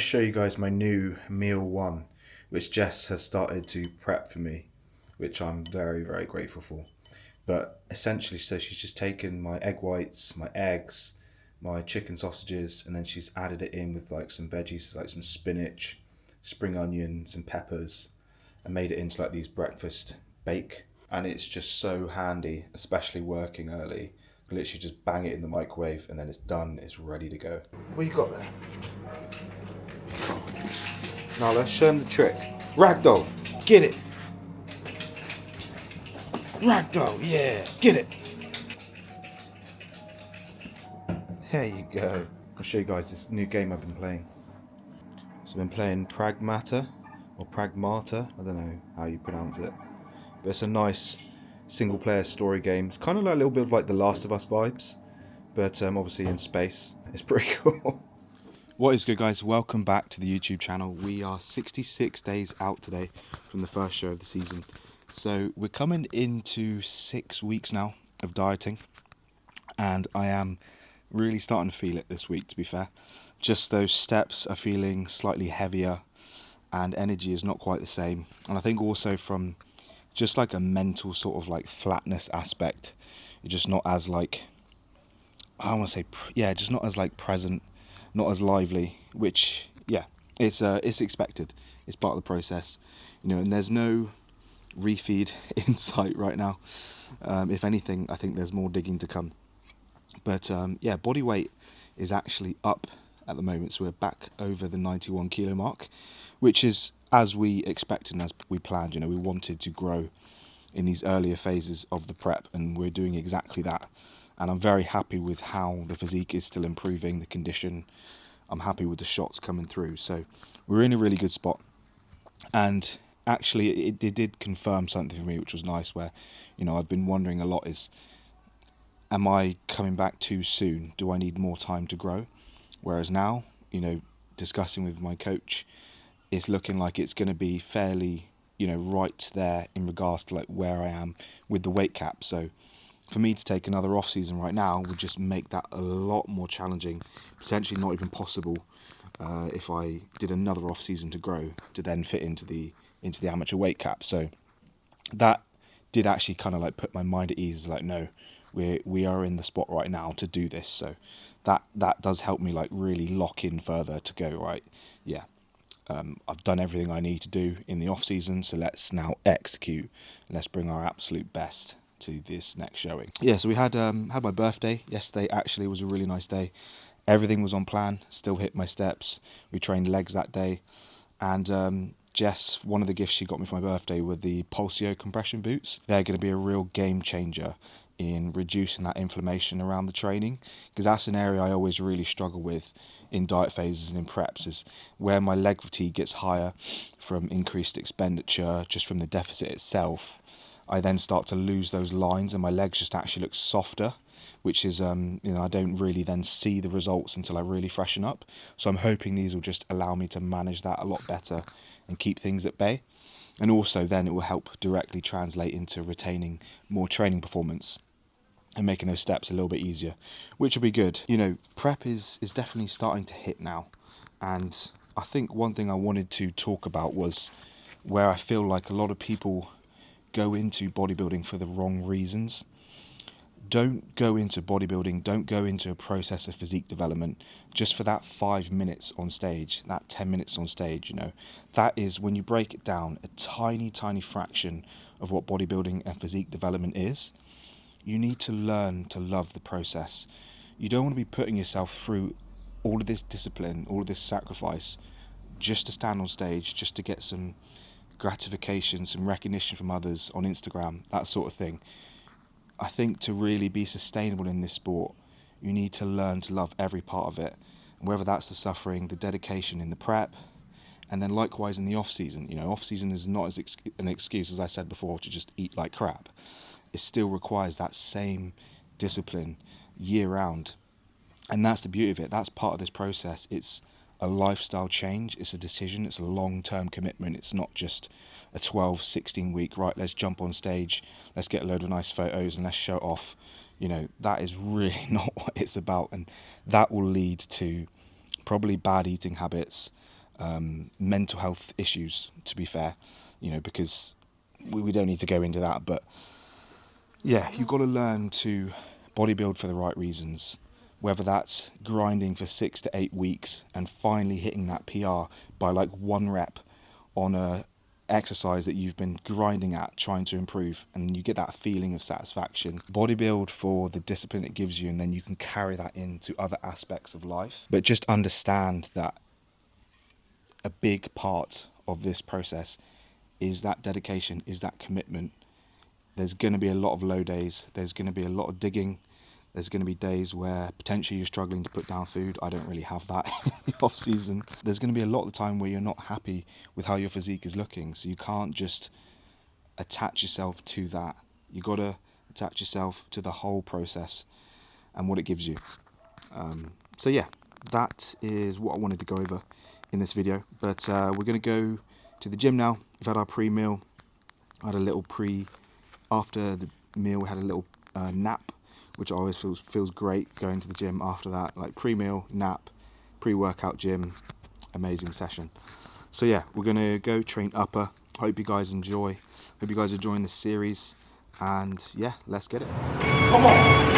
show you guys my new meal one, which Jess has started to prep for me, which I'm very, very grateful for. But essentially, so she's just taken my egg whites, my eggs, my chicken sausages, and then she's added it in with like some veggies, like some spinach, spring onion, some peppers, and made it into like these breakfast bake. And it's just so handy, especially working early. Literally just bang it in the microwave and then it's done, it's ready to go. What you got there? Now let's show him the trick. Ragdoll, get it. Ragdoll, yeah, get it. There you go. I'll show you guys this new game I've been playing. So I've been playing Pragmata, or Pragmata, I don't know how you pronounce it. But it's a nice single player story game. It's kind of like a little bit of like the Last of Us vibes, but obviously in space. It's pretty cool. What is good, guys? Welcome back to the YouTube channel. We are 66 days out today from the first show of the season. So we're coming into 6 weeks now of dieting, and I am really starting to feel it this week, to be fair. Just those steps are feeling slightly heavier and energy is not quite the same. And I think also from just like a mental sort of like flatness aspect, you're just not as like, I don't want to say, just not as like present, not as lively, which, it's expected. It's part of the process, and there's no refeed in sight right now. If anything, I think there's more digging to come. But body weight is actually up at the moment, so we're back over the 91 kilo mark, which is as we expected and as we planned. We wanted to grow in these earlier phases of the prep, and we're doing exactly that. And I'm very happy with how the physique is still improving, the condition. I'm happy with the shots coming through. So we're in a really good spot. And actually, it did confirm something for me, which was nice, where, I've been wondering a lot is, am I coming back too soon? Do I need more time to grow? Whereas now, discussing with my coach, it's looking like it's going to be fairly, right there in regards to like where I am with the weight cap. So for me to take another off season right now would just make that a lot more challenging, potentially not even possible if I did another off season to grow to then fit into the amateur weight cap. So that did actually kind of like put my mind at ease. Like, no, we are in the spot right now to do this. So that does help me like really lock in further to go, right. Yeah. I've done everything I need to do in the off season, so let's now execute. Let's bring our absolute best to this next showing. Yeah, so we had my birthday yesterday. Actually, it was a really nice day. Everything was on plan. Still hit my steps. We trained legs that day, and Jess, one of the gifts she got me for my birthday were the Pulsio compression boots. They're going to be a real game changer in reducing that inflammation around the training, because that's an area I always really struggle with in diet phases and in preps, is where my leg fatigue gets higher from increased expenditure, just from the deficit itself. I then start to lose those lines and my legs just actually look softer, which is, I don't really then see the results until I really freshen up. So I'm hoping these will just allow me to manage that a lot better and keep things at bay. And also then it will help directly translate into retaining more training performance and making those steps a little bit easier, which will be good. Prep is definitely starting to hit now. And I think one thing I wanted to talk about was where I feel like a lot of people go into bodybuilding for the wrong reasons. Don't go into bodybuilding, don't go into a process of physique development just for that 5 minutes on stage, that 10 minutes on stage. That is, when you break it down, a tiny, tiny fraction of what bodybuilding and physique development is. You need to learn to love the process. You don't want to be putting yourself through all of this discipline, all of this sacrifice, just to stand on stage, just to get some gratification, some recognition from others on Instagram, that sort of thing. I think to really be sustainable in this sport, you need to learn to love every part of it. And whether that's the suffering, the dedication in the prep, and then likewise in the off season. Off season is not as an excuse, as I said before, to just eat like crap. It still requires that same discipline year round. And that's the beauty of it. That's part of this process. It's a lifestyle change. It's a decision. It's a long-term commitment. It's not just a 12, 16 week, right, let's jump on stage, let's get a load of nice photos and let's show it off. That is really not what it's about. And that will lead to probably bad eating habits, mental health issues, to be fair, because we don't need to go into that. But yeah, you've got to learn to bodybuild for the right reasons, whether that's grinding for 6 to 8 weeks and finally hitting that PR by like 1 rep on a exercise that you've been grinding at, trying to improve, and you get that feeling of satisfaction. Bodybuild for the discipline it gives you, and then you can carry that into other aspects of life. But just understand that a big part of this process is that dedication, is that commitment. There's going to be a lot of low days, there's going to be a lot of digging, there's going to be days where potentially you're struggling to put down food. I don't really have that in the off season. There's going to be a lot of the time where you're not happy with how your physique is looking, so you can't just attach yourself to that. You got to attach yourself to the whole process and what it gives you. So yeah, that is what I wanted to go over in this video. But we're going to go to the gym now. We've had our pre-meal. I had a little after the meal we had a little nap, which always feels great going to the gym after that. Like pre-meal, nap, pre-workout gym, amazing session. So yeah, we're going to go train upper. Hope you guys enjoy. Hope you guys are enjoying this series. And yeah, let's get it. Come on!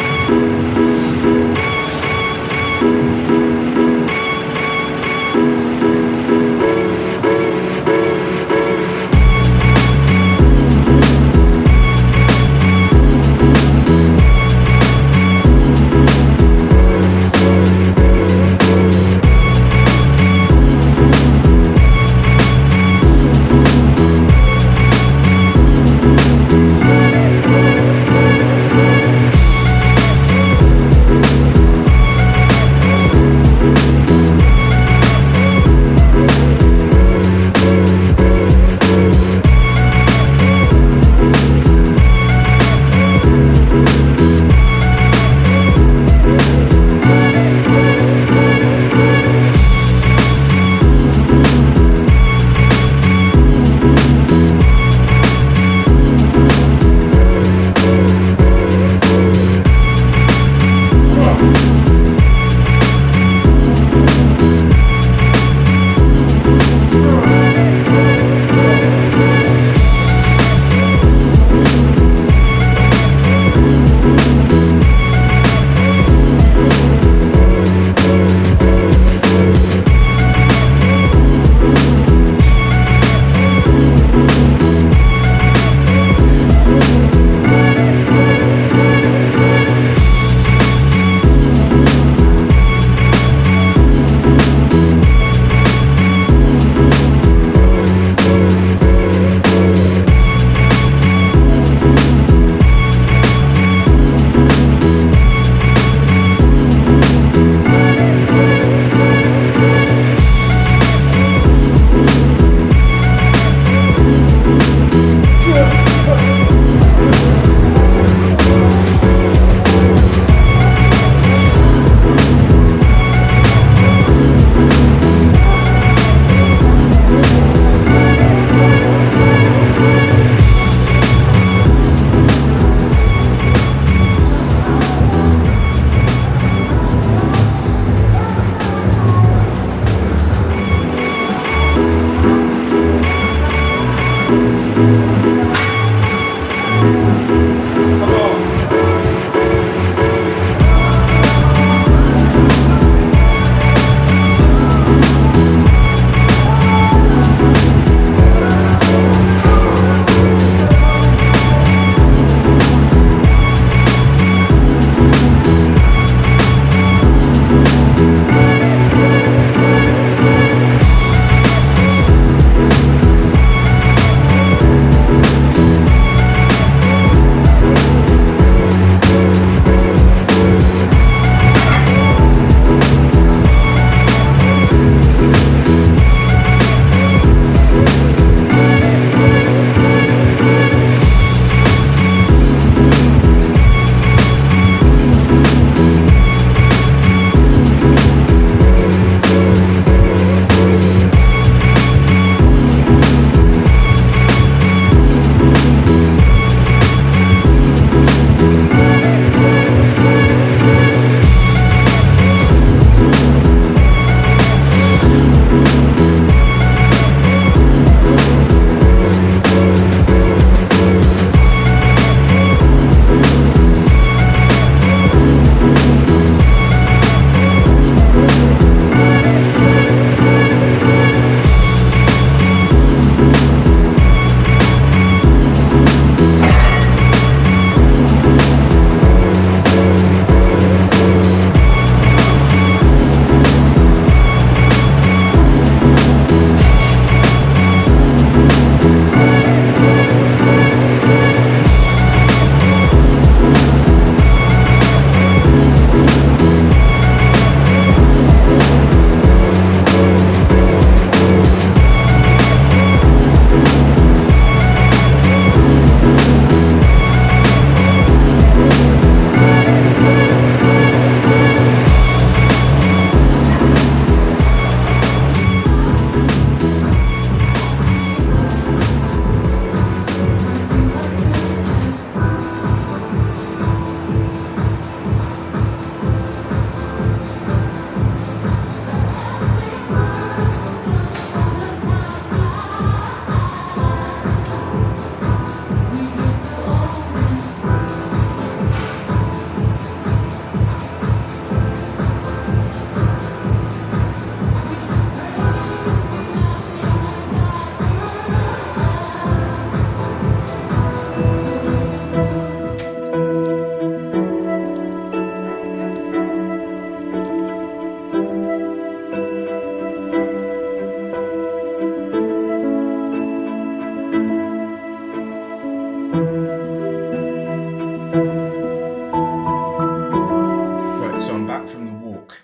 I'm back from the walk.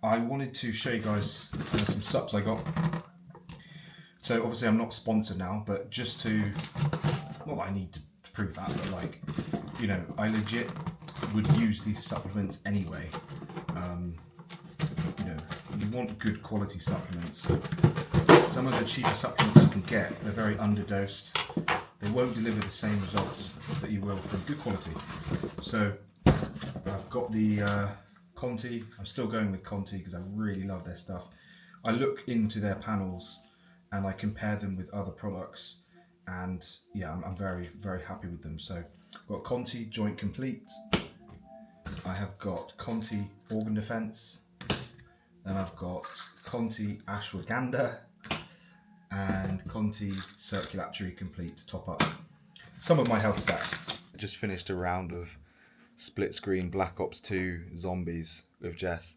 I wanted to show you guys some subs I got. So obviously I'm not sponsored now, but just to, not that I need to prove that, but like, you know, I legit would use these supplements anyway. You know, you want good quality supplements. Some of the cheaper supplements you can get, they're very underdosed. They won't deliver the same results that you will from good quality. So I've got the Conti. I'm still going with Conti because I really love their stuff. I look into their panels and I compare them with other products, and yeah, I'm very, very happy with them. So I've got Conti Joint Complete. I have got Conti Organ Defense. Then I've got Conti Ashwagandha and Conti Circulatory Complete to top up some of my health stack. I just finished a round of split screen Black Ops 2 Zombies with Jess.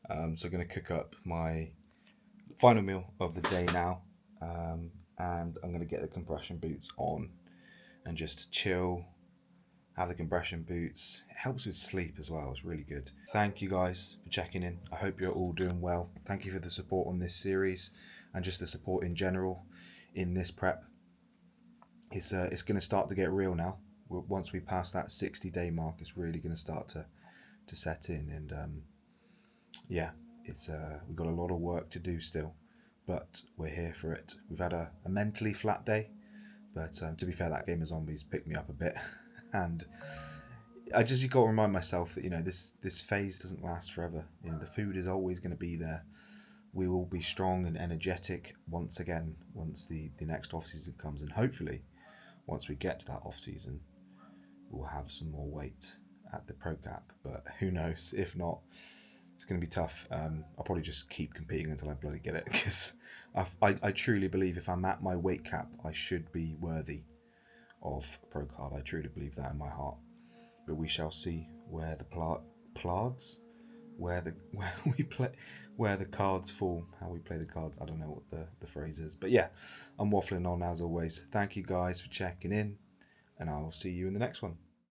So I'm going to cook up my final meal of the day now, and I'm going to get the compression boots on and just chill, have the compression boots. It helps with sleep as well. It's really good. Thank you guys for checking in. I hope you're all doing well. Thank you for the support on this series and just the support in general in this prep. It's going to start to get real now. Once we pass that 60-day mark, it's really going to start to set in. And yeah, it's we've got a lot of work to do still, but we're here for it. We've had a mentally flat day, but to be fair, that game of Zombies picked me up a bit. And I just got to remind myself that, you know, this phase doesn't last forever. You know, the food is always going to be there. We will be strong and energetic once again once the next off season comes, and hopefully once we get to that off season, we'll have some more weight at the pro cap. But who knows? If not, it's going to be tough. I'll probably just keep competing until I bloody get it, because I truly believe if I'm at my weight cap, I should be worthy of pro card. I truly believe that in my heart, but we shall see where the where the cards fall, how we play the cards. I don't know what the phrase is, but yeah, I'm waffling on as always. Thank you guys for checking in, and I will see you in the next one.